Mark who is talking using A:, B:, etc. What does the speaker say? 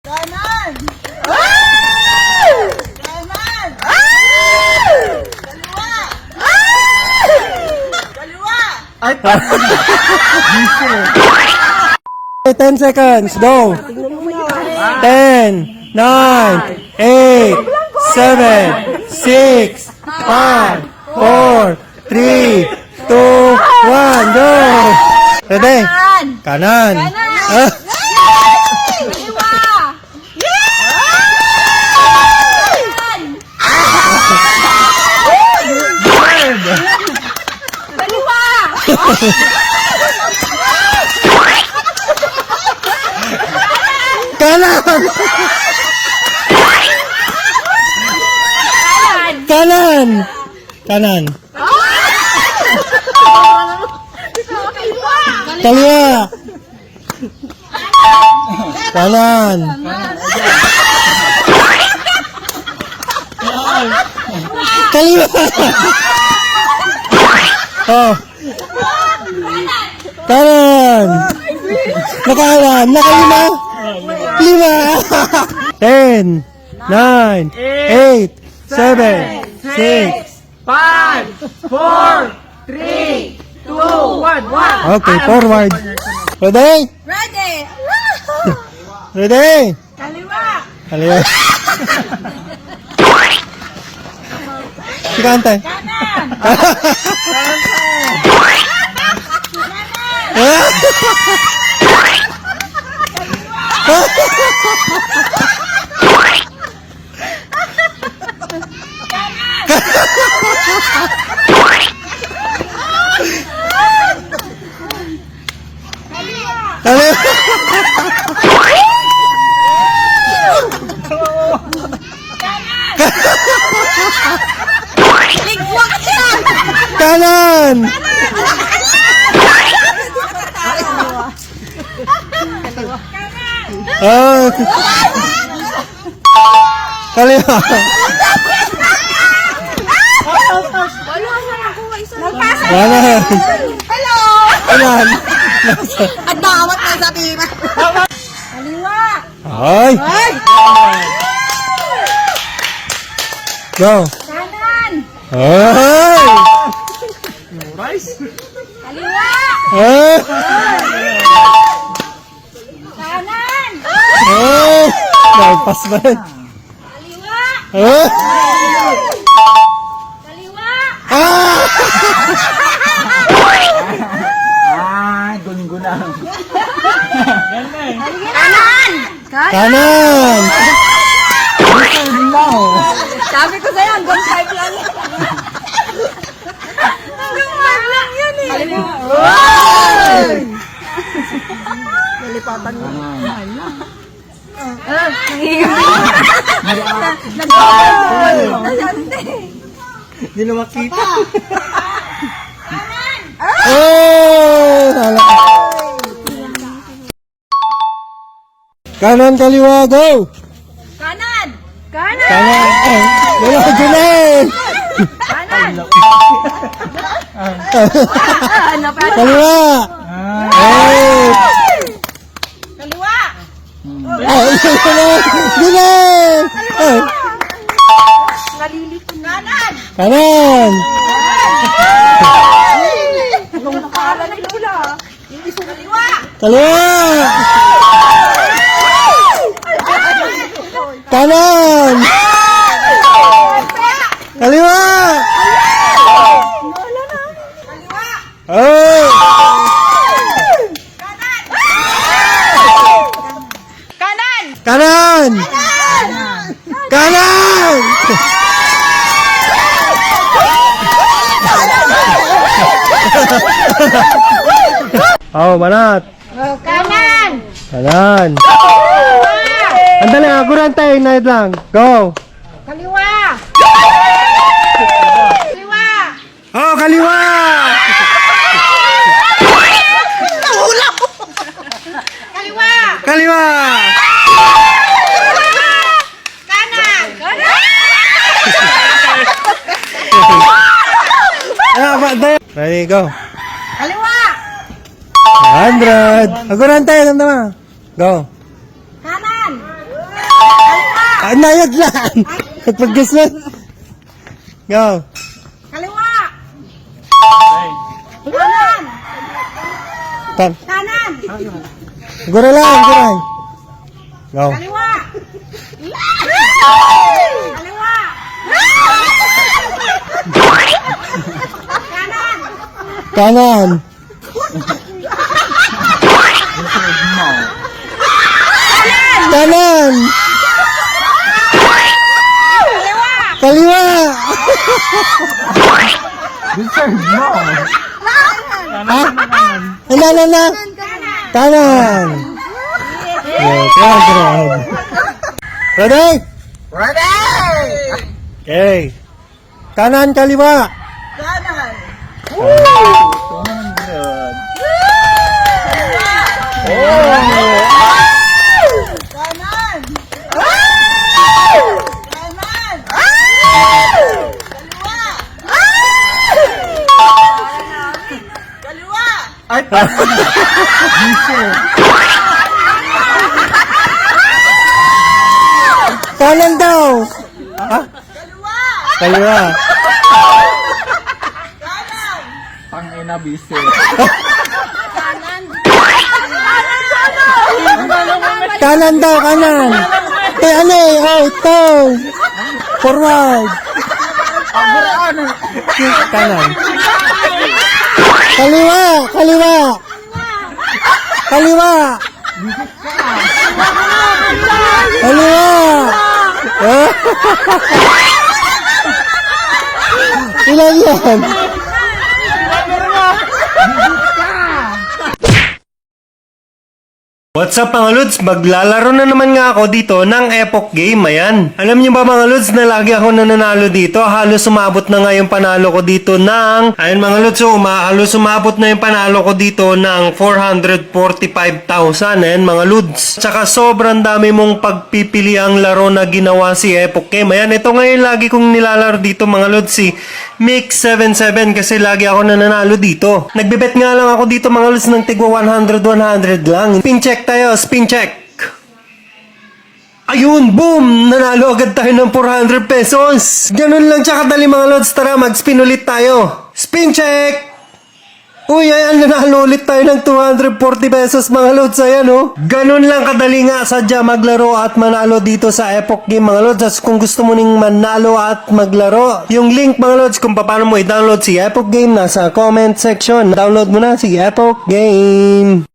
A: Kanan! Kanan! Kaliwa!
B: Kaliwa! 10 seconds, go! 10, 9, 8, 7, 6, 5, 4, 3, 2, 1, go! Ready? Kanan! Ah.
A: Kaliwa! Kaliwa!
B: Kanan! Kanan! Kanan! Kaliwa! Kanan! Kaliwa! Oh! Kanan! Nakalan! Nakalima! 5! 10, 9, 8, 7, 6.
C: 5, 4, 3, 2, 1.
B: Okay, forward. Ready?
A: Ready!
B: Ready?
A: Kaliwa!
B: Kaliwa. Sikante.
A: Kanan!
B: Kaliwa.
A: Ligwak ka!
B: Kanan. Oh. Kaliwa.
A: Nagpasa!
B: Kanan.
A: Hello!
B: Kanan.
A: At nakawat na sa pima. Kaliwa!
B: Ay. Go.
A: Kanan!
B: Ay.
A: Kaliwa!
B: Ay.
A: Kanan!
B: Ay. Nagpas ba rin?
A: Kaliwa!
B: Ay.
A: Kaliwa!
B: Ah.
C: Gunang-gunang.
A: Kanan!
B: Kanan.
A: Sabi ko sa'yo, hanggang 5 lang yan. Hanggang 5 lang yan eh. Nalipatan mo.
B: Hindi na makita. Oh! Kanan, kaliwa, go!
A: Kanan! Kanan!
B: Kanan! Ay, wala ka dyan eh!
A: Kanan!
B: Kaliwa! Ay!
A: Kaliwa!
B: Ay, hindi na! Ay,
A: Nalilito. Kanan!
B: kanan!
A: Anong nakala ni Lola? Hindi sa kaliwa!
B: Kaliwa! Kanan! Kaliwa!
A: Kaliwa!
B: Ay!
A: Kanan!
B: Kanan! Kanan! Oh, manat!
A: Kanan!
B: Kanan! Andali, aguran tayo, night lang. Go!
A: Kaliwa! Kaliwa!
B: Oh, kaliwa!
A: Kaliwa!
B: Kaliwa!
A: Kanan!
B: Ready, go.
A: Kaliwa!
B: 100. Aguran tayo, tanda mo. Go.
A: Kanan!
B: Nayad lang. Pag-guess mo. Go.
A: Kaliwa. Kanan. Kanan.
B: Gura lang, gura. Go.
A: Kaliwa. Kaliwa. Kanan.
B: Kanan. Kanan. Kaliwa. Ha? Na. Kanan. Yeah, kanan. Ready?
A: Ready.
B: Okay. Kanan, kaliwa.
A: Kanan. Kanan. Kanan. Kaliwa.
B: Kanan daw. Ha?
A: Kaliwa.
B: Kaliwa.
A: Kanan.
C: Tangina bise.
B: Kanan daw, kanan. Ano eh, oh, ito. Forward. Kanan. Kaliwa, kaliwa. Kaliwa. Kaliwa. Oh. Ilan yan? What's up mga Lods? Maglalaro na naman nga ako dito ng Epoch Game. Ayan. Alam niyo ba mga Lods na lagi ako nananalo dito? Halos sumabot na nga yung panalo ko dito ng... Ayan mga Lods, halos sumabot na yung panalo ko dito ng 445,000. Ayan mga Lods. Tsaka sobrang dami mong pagpipili ang laro na ginawa si Epoch Game. Ayan, ito ngayon lagi kong nilalaro dito mga Lods, si Mix77 kasi lagi ako nananalo dito. Nagbibet nga lang ako dito mga Lods ng tigwa 100 lang. Pin check tayo, spin check. Ayun, boom! Nanalo agad tayo ng 400 pesos. Ganun lang siya kadali mga Lods. Tara, mag-spin ulit tayo. Spin check! Uy, ayan, nanalo ulit tayo ng 240 pesos mga Lods. Ayan, oh. Ganun lang kadali nga sadya maglaro at manalo dito sa Epoch Game mga Lods. At kung gusto mo ning manalo at maglaro, yung link mga Lods kung paano mo i-download si Epoch Game nasa comment section. Download mo na si Epoch Game.